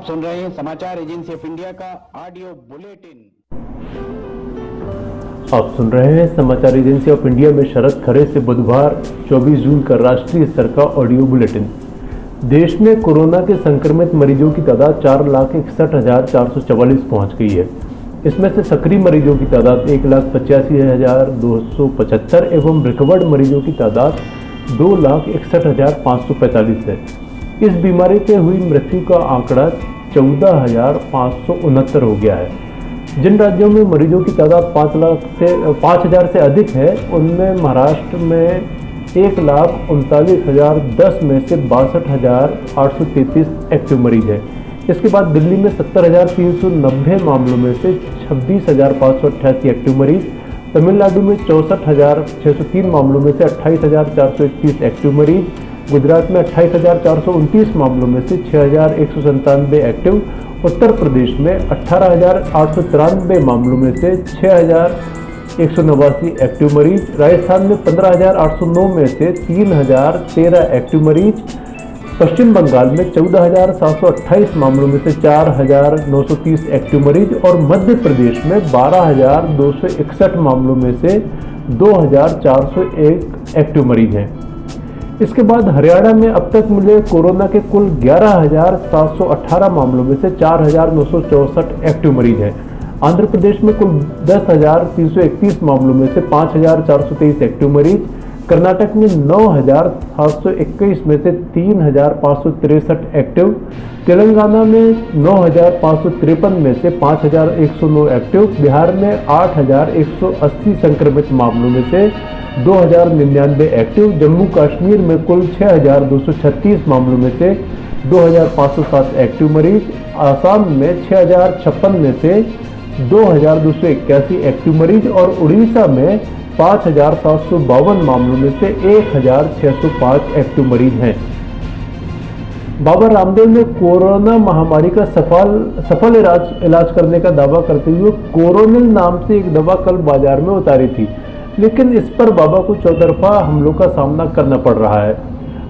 सुन रहे हैं समाचार एजेंसी ऑफ इंडिया का ऑडियो बुलेटिन। आप सुन रहे हैं समाचार एजेंसी ऑफ इंडिया में शरद खरे से बुधवार 24 जून का राष्ट्रीय स्तर का ऑडियो बुलेटिन। देश में कोरोना के संक्रमित मरीजों की तादाद 4,61,444 पहुंच गई है। इसमें से सक्रिय मरीजों की तादाद 1,85,275 एवं रिकवर्ड मरीजों की तादाद 2,61,545 है। इस बीमारी से हुई मृत्यु का आंकड़ा 14,569 हो गया है। जिन राज्यों में मरीजों की तादाद 5,000 से अधिक है, उनमें महाराष्ट्र में 1,39,010 में से 62,833 एक्टिव मरीज है। इसके बाद दिल्ली में 70,390 मामलों में से 26,588 एक्टिव मरीज, तमिलनाडु में 64,603 मामलों में से 28,431 एक्टिव मरीज, गुजरात में 28,429 मामलों में से 6,197 एक्टिव, उत्तर प्रदेश में 18,893 मामलों में से 6,189 एक्टिव मरीज, राजस्थान में 15,809 में से 3,013 एक्टिव मरीज, पश्चिम बंगाल में 14,728 मामलों में से 4,930 एक्टिव मरीज और मध्य प्रदेश में 12,261 मामलों में से 2,401 एक्टिव मरीज हैं। इसके बाद हरियाणा में अब तक मिले कोरोना के कुल 11,718 मामलों में से 4,964 एक्टिव मरीज हैं। आंध्र प्रदेश में कुल 10,331 मामलों में से 5,423 एक्टिव मरीज, कर्नाटक में 9,721 में से 3,563 एक्टिव, तेलंगाना में 9,553 में से 5,109 एक्टिव, बिहार में 8,180 संक्रमित मामलों में से 2,099 एक्टिव, जम्मू कश्मीर में कुल 6,236 मामलों में से 2,507 एक्टिव मरीज, आसाम में 6,056 में से 2,281 एक्टिव मरीज और उड़ीसा में 5,752 मामलों में से 1,605 एक्टिव मरीज हैं। बाबा रामदेव ने कोरोना महामारी का सफल इलाज करने का दावा करते हुए कोरोनिल नाम से एक दवा कल बाजार में उतारी थी, लेकिन इस पर बाबा को चौतरफा हमलों का सामना करना पड़ रहा है।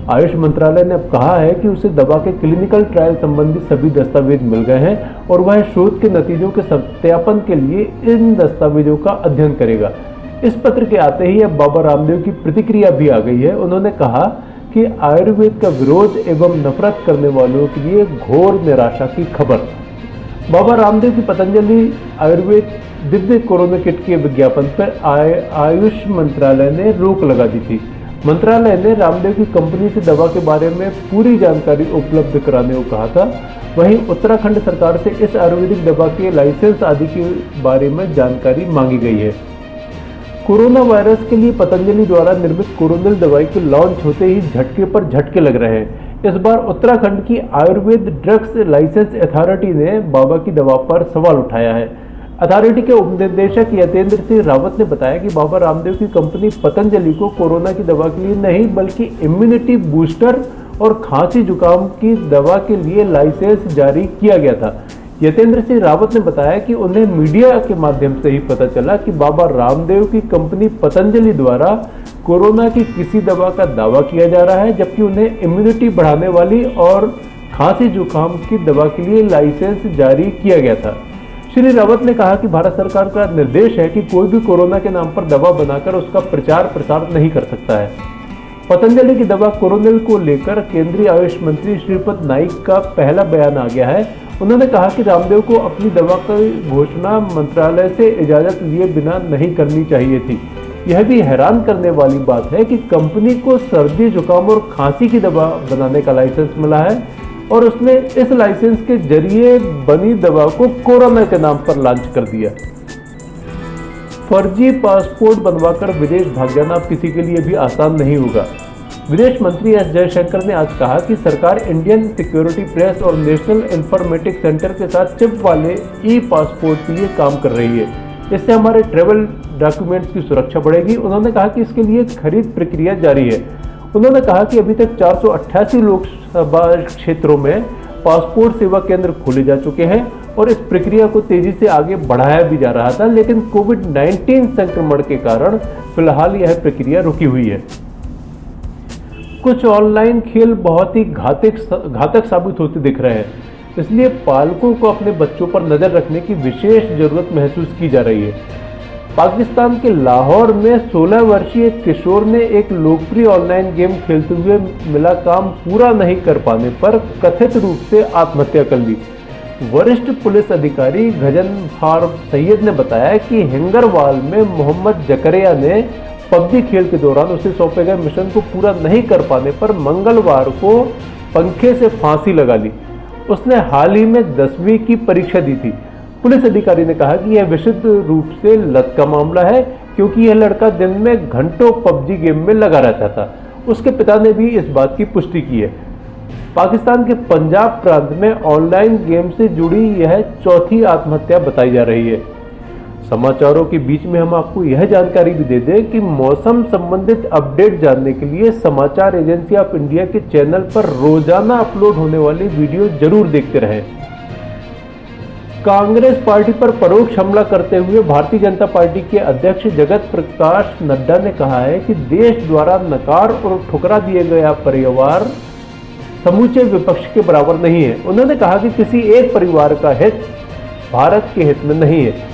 आयुष मंत्रालय ने अब कहा है कि उसे दवा के क्लिनिकल ट्रायल संबंधी सभी दस्तावेज मिल गए हैं और वह शोध के नतीजों के सत्यापन के लिए इन दस्तावेजों का अध्ययन करेगा। इस पत्र के आते ही अब बाबा रामदेव की प्रतिक्रिया भी आ गई है। उन्होंने कहा कि आयुर्वेद का विरोध एवं नफरत करने वालों के लिए घोर निराशा की खबर। बाबा रामदेव की पतंजलि आयुर्वेद दिव्य कोरोना किट के विज्ञापन पर आयुष मंत्रालय ने रोक लगा दी थी। मंत्रालय ने रामदेव की कंपनी से दवा के बारे में पूरी जानकारी उपलब्ध कराने को कहा था। वहीं उत्तराखंड सरकार से इस आयुर्वेदिक दवा के लाइसेंस आदि के बारे में जानकारी मांगी गई है। कोरोना वायरस के लिए पतंजलि द्वारा निर्मित कोरोनिल दवाई के लॉन्च होते ही झटके पर झटके लग रहे हैं। इस बार उत्तराखंड की आयुर्वेद ड्रग्स लाइसेंस अथॉरिटी ने बाबा की दवा पर सवाल उठाया है। अथॉरिटी के उपनिदेशक यतेंद्र सिंह रावत ने बताया कि बाबा रामदेव की कंपनी पतंजलि को कोरोना की दवा के लिए नहीं बल्कि इम्यूनिटी बूस्टर और खांसी जुकाम की दवा के लिए लाइसेंस जारी किया गया था। यतेंद्र सिंह रावत ने बताया कि उन्हें मीडिया के माध्यम से ही पता चला कि बाबा रामदेव की कंपनी पतंजलि द्वारा कोरोना की किसी दवा का दावा किया जा रहा है, जबकि उन्हें इम्यूनिटी बढ़ाने वाली और खांसी जुकाम की दवा के लिए लाइसेंस जारी किया गया था। श्री रावत ने कहा कि भारत सरकार का निर्देश है कि कोई भी कोरोना के नाम पर दवा बनाकर उसका प्रचार प्रसार नहीं कर सकता है। पतंजलि की दवा कोरोनिल को लेकर केंद्रीय आयुष मंत्री श्रीपद नाइक का पहला बयान आ गया है। उन्होंने कहा कि रामदेव को अपनी दवा की घोषणा मंत्रालय से इजाजत लिए बिना नहीं करनी चाहिए थी। यह भी हैरान करने वाली बात है कि कंपनी को सर्दी जुकाम और खांसी की दवा बनाने का लाइसेंस मिला है और उसने इस लाइसेंस के जरिए बनी दवा को कोरोना के नाम पर लॉन्च कर दिया। फर्जी पासपोर्ट बनवाकर विदेश भाग जाना अब किसी के लिए भी आसान नहीं होगा। विदेश मंत्री एस जयशंकर ने आज कहा कि सरकार इंडियन सिक्योरिटी प्रेस और नेशनल इंफॉर्मेटिक्स सेंटर के साथ चिप वाले ई पासपोर्ट के लिए काम कर रही है। इससे हमारे ट्रैवल डॉक्यूमेंट्स की सुरक्षा बढ़ेगी। उन्होंने कहा कि इसके लिए खरीद प्रक्रिया जारी है। उन्होंने कहा कि अभी तक 488 लोकसभा क्षेत्रों में पासपोर्ट सेवा केंद्र खोले जा चुके हैं और इस प्रक्रिया को तेजी से आगे बढ़ाया भी जा रहा था, लेकिन कोविड-19 संक्रमण के कारण फिलहाल यह प्रक्रिया रुकी हुई है। कुछ ऑनलाइन खेल बहुत ही घातक साबित होते दिख रहे हैं। इसलिए पालकों को अपने बच्चों पर नजर रखने की विशेष जरूरत महसूस की जा रही है। पाकिस्तान के लाहौर में 16 वर्षीय किशोर ने एक लोकप्रिय ऑनलाइन गेम खेलते हुए मिला काम पूरा नहीं कर पाने पर कथित रूप से आत्महत्या कर ली। वरिष्ठ पुलिस अधिकारी गजनफार सैयद ने बताया कि हिंगरवाल में मोहम्मद जकरिया ने पबजी खेल के दौरान उसे सौंपे गए मिशन को पूरा नहीं कर पाने पर मंगलवार को पंखे से फांसी लगा ली। उसने हाल ही में 10वीं की परीक्षा दी थी। पुलिस अधिकारी ने कहा कि यह विशुद्ध रूप से लत का मामला है, क्योंकि यह लड़का दिन में घंटों पबजी गेम में लगा रहता था। उसके पिता ने भी इस बात की पुष्टि की है। पाकिस्तान के पंजाब प्रांत में ऑनलाइन गेम से जुड़ी यह चौथी आत्महत्या बताई जा रही है। समाचारों के बीच में हम आपको यह जानकारी भी दे दें कि मौसम संबंधित अपडेट जानने के लिए समाचार एजेंसी ऑफ इंडिया के चैनल पर रोजाना अपलोड होने वाली वीडियो जरूर देखते रहें। कांग्रेस पार्टी पर परोक्ष हमला करते हुए भारतीय जनता पार्टी के अध्यक्ष जगत प्रकाश नड्डा ने कहा है कि देश द्वारा नकार और ठुकरा दिए गया परिवार समूचे विपक्ष के बराबर नहीं है। उन्होंने कहा कि किसी एक परिवार का हित भारत के हित में नहीं है।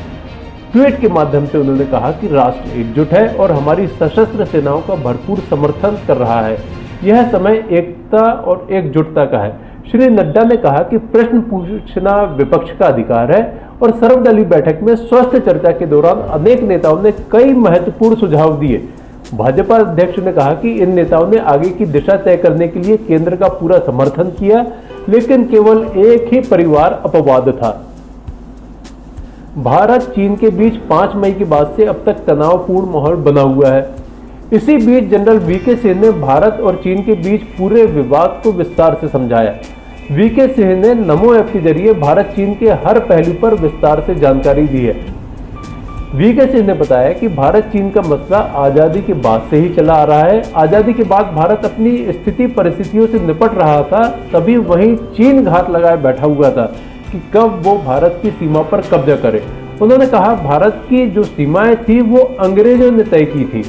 ट्वीट के माध्यम से उन्होंने कहा कि राष्ट्र एकजुट है और हमारी सशस्त्र सेनाओं का भरपूर समर्थन कर रहा है। यह समय एकता और एकजुटता का है। श्री नड्डा ने कहा कि प्रश्न पूछना विपक्ष का अधिकार है और सर्वदलीय बैठक में स्वस्थ चर्चा के दौरान अनेक नेताओं ने कई महत्वपूर्ण सुझाव दिए। भाजपा अध्यक्ष ने कहा कि इन नेताओं ने आगे की दिशा तय करने के लिए केंद्र का पूरा समर्थन किया, लेकिन केवल एक ही परिवार अपवाद था। भारत चीन के बीच 5 मई के बाद से अब तक तनावपूर्ण माहौल बना हुआ है। इसी बीच जनरल वीके सिंह ने भारत और चीन के बीच पूरे विवाद को विस्तार से समझाया। वीके सिंह ने नमो ऐप के जरिए भारत चीन के हर पहलू पर विस्तार से जानकारी दी है। वीके सिंह ने बताया कि भारत चीन का मसला आज़ादी के बाद से ही चला आ रहा है। आज़ादी के बाद भारत अपनी स्थिति परिस्थितियों से निपट रहा था, तभी वहीं चीन घात लगाए बैठा हुआ था कि कब वो भारत की सीमा पर कब्जा करे। उन्होंने कहा, भारत की जो सीमाएं थी वो अंग्रेजों ने तय की थी।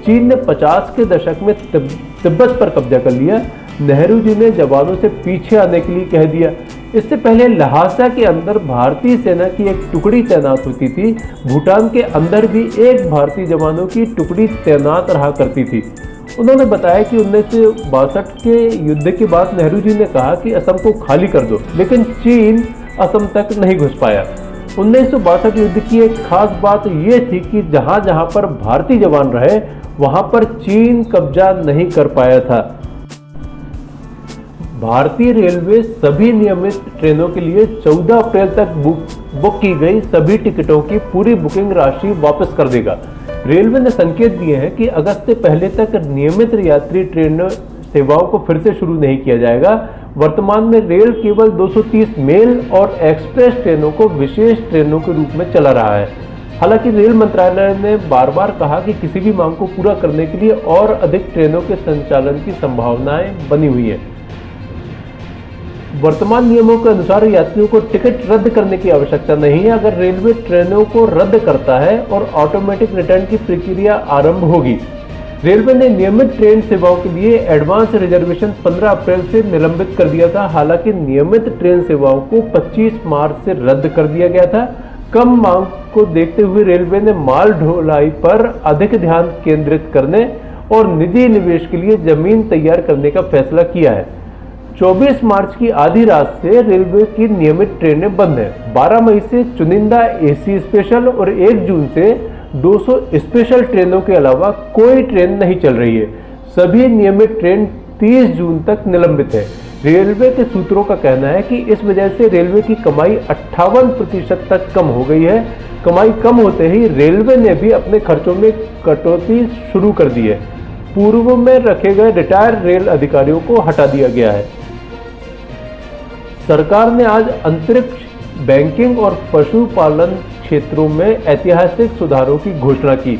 चीन ने 50 के दशक में तिब्बत पर कब्जा कर लिया। नेहरू जी ने जवानों से पीछे आने के लिए कह दिया। इससे पहले लहासा के अंदर भारतीय सेना की एक टुकड़ी तैनात होती थी। भूटान के अंदर भी एक भारतीय जवानों की टुकड़ी तैनात रहा करती थी। उन्होंने बताया कि 1962 के युद्ध के बाद नेहरू जी ने कहा कि असम को खाली कर दो, लेकिन चीन असम तक नहीं घुस पाया। 1962 युद्ध की एक खास बात यह थी कि जहां जहां पर भारतीय जवान रहे वहां पर चीन कब्जा नहीं कर पाया था। भारतीय रेलवे सभी नियमित ट्रेनों के लिए 14 अप्रैल तक बुक की गई सभी टिकटों की पूरी बुकिंग राशि वापस कर देगा। रेलवे ने संकेत दिए हैं कि अगस्त से पहले तक नियमित यात्री ट्रेन सेवाओं को फिर से शुरू नहीं किया जाएगा। वर्तमान में रेल केवल 230 मेल और एक्सप्रेस ट्रेनों को विशेष ट्रेनों के रूप में चला रहा है। हालांकि रेल मंत्रालय ने बार बार कहा कि किसी भी मांग को पूरा करने के लिए और अधिक ट्रेनों के संचालन की संभावनाएं बनी हुई है। वर्तमान नियमों के अनुसार यात्रियों को टिकट रद्द करने की आवश्यकता नहीं है। अगर रेलवे ट्रेनों को रद्द करता है और ऑटोमेटिक रिटर्न की प्रक्रिया आरंभ होगी। रेलवे ने नियमित ट्रेन सेवाओं के लिए एडवांस रिजर्वेशन 15 अप्रैल से निलंबित कर दिया था। हालांकि नियमित ट्रेन सेवाओं को 25 मार्च से रद्द कर दिया गया था। कम मांग को देखते हुए रेलवे ने माल ढुलाई पर अधिक ध्यान केंद्रित करने और निजी निवेश के लिए जमीन तैयार करने का फैसला किया है। 24 मार्च की आधी रात से रेलवे की नियमित ट्रेनें बंद हैं। 12 मई से चुनिंदा एसी स्पेशल और 1 जून से 200 स्पेशल ट्रेनों के अलावा कोई ट्रेन नहीं चल रही है। सभी नियमित ट्रेन 30 जून तक निलंबित है। रेलवे के सूत्रों का कहना है कि इस वजह से रेलवे की कमाई 58% तक कम हो गई है। कमाई कम होते ही रेलवे ने भी अपने खर्चों में कटौती शुरू कर दी है। पूर्व में रखे गए रिटायर्ड रेल अधिकारियों को हटा दिया गया है। सरकार ने आज अंतरिक्ष, बैंकिंग और पशुपालन क्षेत्रों में ऐतिहासिक सुधारों की घोषणा की।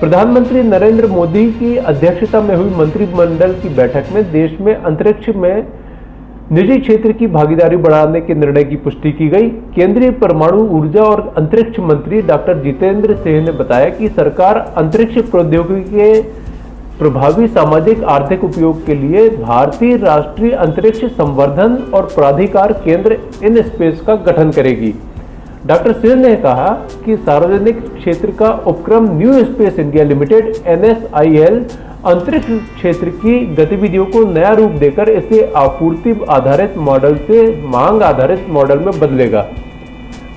प्रधानमंत्री नरेंद्र मोदी की अध्यक्षता में हुई मंत्रिमंडल की बैठक में देश में अंतरिक्ष में निजी क्षेत्र की भागीदारी बढ़ाने के निर्णय की पुष्टि की गई। केंद्रीय परमाणु ऊर्जा और अंतरिक्ष मंत्री डॉक्टर जितेंद्र सिंह ने बताया कि सरकार अंतरिक्ष प्रौद्योगिकी के प्रभावी सामाजिक आर्थिक उपयोग के लिए भारतीय राष्ट्रीय अंतरिक्ष संवर्धन और प्राधिकार केंद्र इन स्पेस का गठन करेगी। डॉक्टर सिंह ने कहा कि सार्वजनिक क्षेत्र का उपक्रम new space India limited NSIL अंतरिक्ष क्षेत्र की गतिविधियों को नया रूप देकर इसे आपूर्ति आधारित मॉडल से मांग आधारित मॉडल में बदलेगा।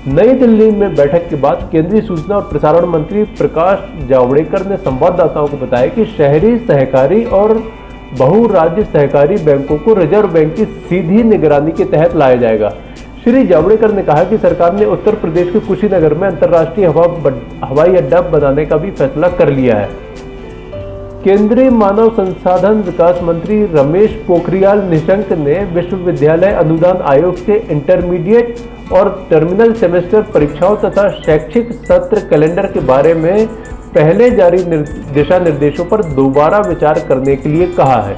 नई दिल्ली में बैठक के बाद केंद्रीय सूचना और प्रसारण मंत्री प्रकाश जावड़ेकर ने संवाददाताओं को बताया कि शहरी सहकारी और बहुराज्य सहकारी बैंकों को रिजर्व बैंक की सीधी निगरानी के तहत लाया जाएगा। श्री जावड़ेकर ने कहा कि सरकार ने उत्तर प्रदेश के कुशीनगर में अंतर्राष्ट्रीय हवाई अड्डा बनाने का भी फैसला कर लिया है। केंद्रीय मानव संसाधन विकास मंत्री रमेश पोखरियाल निशंक ने विश्वविद्यालय अनुदान आयोग से इंटरमीडिएट और टर्मिनल सेमेस्टर परीक्षाओं तथा शैक्षिक सत्र कैलेंडर के बारे में पहले जारी दिशा निर्देशों पर दोबारा विचार करने के लिए कहा है।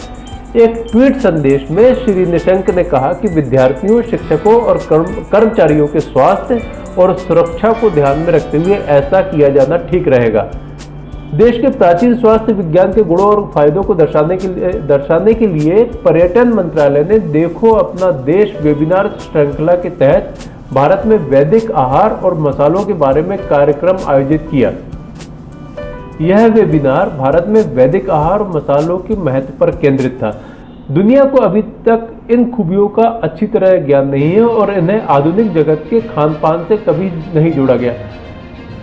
एक ट्वीट संदेश में श्री निशंक ने कहा कि विद्यार्थियों, शिक्षकों और कर्मचारियों के स्वास्थ्य और सुरक्षा को ध्यान में रखते हुए ऐसा किया जाना ठीक रहेगा। देश के प्राचीन स्वास्थ्य विज्ञान के गुणों और फायदों को दर्शाने के लिए पर्यटन मंत्रालय ने देखो अपना देश वेबिनार श्रृंखला के तहत भारत में वैदिक आहार और मसालों के बारे में कार्यक्रम आयोजित किया। यह वेबिनार भारत में वैदिक आहार और मसालों के महत्व पर केंद्रित था। दुनिया को अभी तक इन खूबियों का अच्छी तरह ज्ञान नहीं है और इन्हें आधुनिक जगत के खान पान से कभी नहीं जोड़ा गया।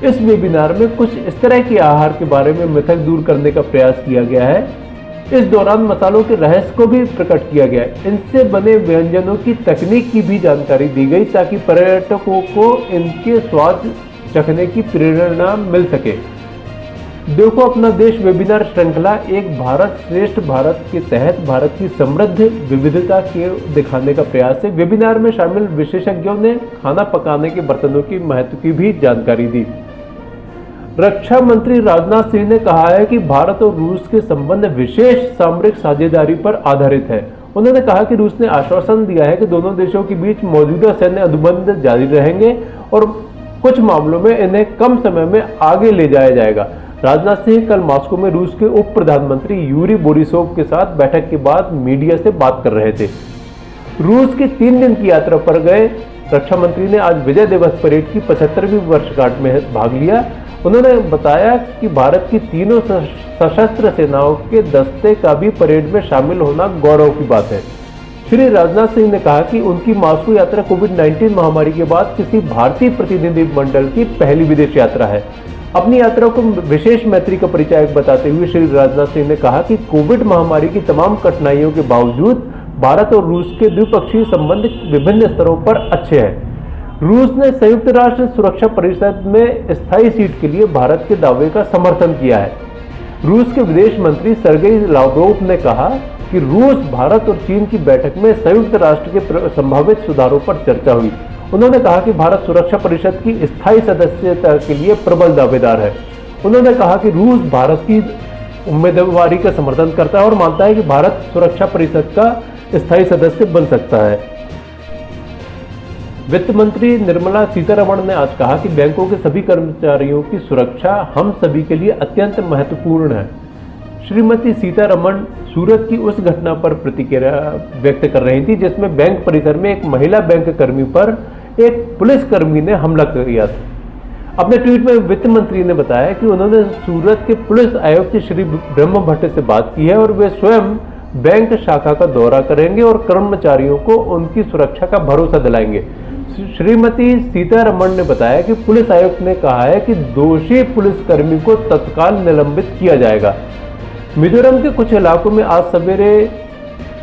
इस वेबिनार में कुछ इस तरह के आहार के बारे में मिथक दूर करने का प्रयास किया गया है। इस दौरान मसालों के रहस्य को भी प्रकट किया गया। इनसे बने व्यंजनों की तकनीक की भी जानकारी दी गई ताकि पर्यटकों को इनके स्वाद चखने की प्रेरणा मिल सके। देखो अपना देश वेबिनार श्रृंखला एक भारत श्रेष्ठ भारत के तहत भारत की समृद्ध विविधता के दिखाने का प्रयास है। वेबिनार में शामिल विशेषज्ञों ने खाना पकाने के बर्तनों की महत्व की भी जानकारी दी। रक्षा मंत्री राजनाथ सिंह ने कहा है कि भारत और रूस के संबंध विशेष सामरिक साझेदारी पर आधारित है। उन्होंने कहा कि रूस ने आश्वासन दिया है कि दोनों देशों के बीच मौजूदा सैन्य अनुबंध जारी रहेंगे और कुछ मामलों में इन्हें कम समय में आगे ले जाया जाएगा। राजनाथ सिंह कल मॉस्को में रूस के उप प्रधानमंत्री यूरी बोरिसोव के साथ बैठक के बाद मीडिया से बात कर रहे थे। रूस की 3 दिन की यात्रा पर गए रक्षा मंत्री ने आज विजय दिवस परेड की 75वीं वर्षगांठ में भाग लिया। उन्होंने बताया कि भारत की तीनों सशस्त्र सेनाओं के दस्ते का भी परेड में शामिल होना गौरव की बात है। श्री राजनाथ सिंह ने कहा कि उनकी मॉस्को यात्रा कोविड-19 महामारी के बाद किसी भारतीय प्रतिनिधिमंडल की पहली विदेश यात्रा है। अपनी यात्रा को विशेष मैत्री का परिचायक बताते हुए श्री राजनाथ सिंह ने कहा कि कोविड महामारी की तमाम कठिनाइयों के बावजूद भारत और रूस के द्विपक्षीय संबंध विभिन्न स्तरों पर अच्छे हैं। रूस ने संयुक्त राष्ट्र सुरक्षा परिषद में स्थायी सीट के लिए भारत के दावे का समर्थन किया है। रूस के विदेश मंत्री सर्गेई लावरोव ने कहा कि रूस, भारत और चीन की बैठक में संयुक्त राष्ट्र के संभावित सुधारों पर चर्चा हुई। उन्होंने कहा कि भारत सुरक्षा परिषद की स्थायी सदस्यता के लिए प्रबल दावेदार है। उन्होंने कहा कि रूस भारत की उम्मीदवारी का समर्थन करता है और मानता है कि भारत सुरक्षा परिषद का स्थायी सदस्य बन सकता है। वित्त मंत्री निर्मला सीतारमण ने आज कहा कि बैंकों के सभी कर्मचारियों की सुरक्षा हम सभी के लिए अत्यंत महत्वपूर्ण है। श्रीमती सीतारमण सूरत की उस घटना पर प्रतिक्रिया व्यक्त कर रही थी जिसमें बैंक परिसर में एक महिला बैंक कर्मी पर एक पुलिसकर्मी ने हमला किया था। अपने ट्वीट में वित्त मंत्री ने बताया कि उन्होंने सूरत के पुलिस आयुक्त श्री ब्रह्म भट्ट से बात की है और वे स्वयं बैंक शाखा का दौरा करेंगे और कर्मचारियों को उनकी सुरक्षा का भरोसा दिलाएंगे। श्रीमती सीतारमण ने बताया कि पुलिस आयुक्त ने कहा है कि दोषी पुलिसकर्मी को तत्काल निलंबित किया जाएगा। मिजोरम के कुछ इलाकों में आज सवेरे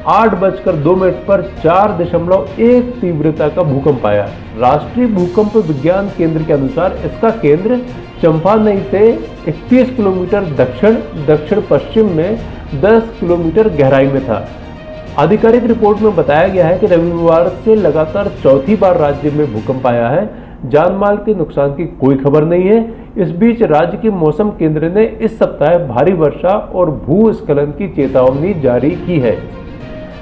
8:02 पर 4.1 तीव्रता का भूकंप आया। राष्ट्रीय भूकंप विज्ञान केंद्र के अनुसार इसका केंद्र चंपानई से 31 किलोमीटर दक्षिण पश्चिम में 10 किलोमीटर गहराई में था। आधिकारिक रिपोर्ट में बताया गया है कि रविवार से लगातार चौथी बार राज्य में भूकंप आया है। जानमाल के नुकसान की कोई खबर नहीं है। इस बीच राज्य के मौसम केंद्र ने इस सप्ताह भारी वर्षा और भूस्खलन की चेतावनी जारी की है।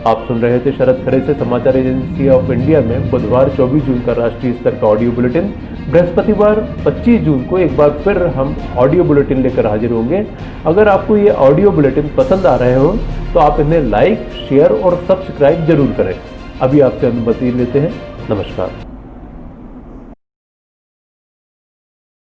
आप सुन रहे थे शरद खरे से समाचार एजेंसी ऑफ इंडिया में बुधवार 24 जून का राष्ट्रीय स्तर का ऑडियो बुलेटिन। बृहस्पतिवार 25 जून को एक बार फिर हम ऑडियो बुलेटिन लेकर हाजिर होंगे। अगर आपको ये ऑडियो बुलेटिन पसंद आ रहे हो तो आप इन्हें लाइक, शेयर और सब्सक्राइब जरूर करें। अभी आपसे अनुमति लेते हैं। नमस्कार।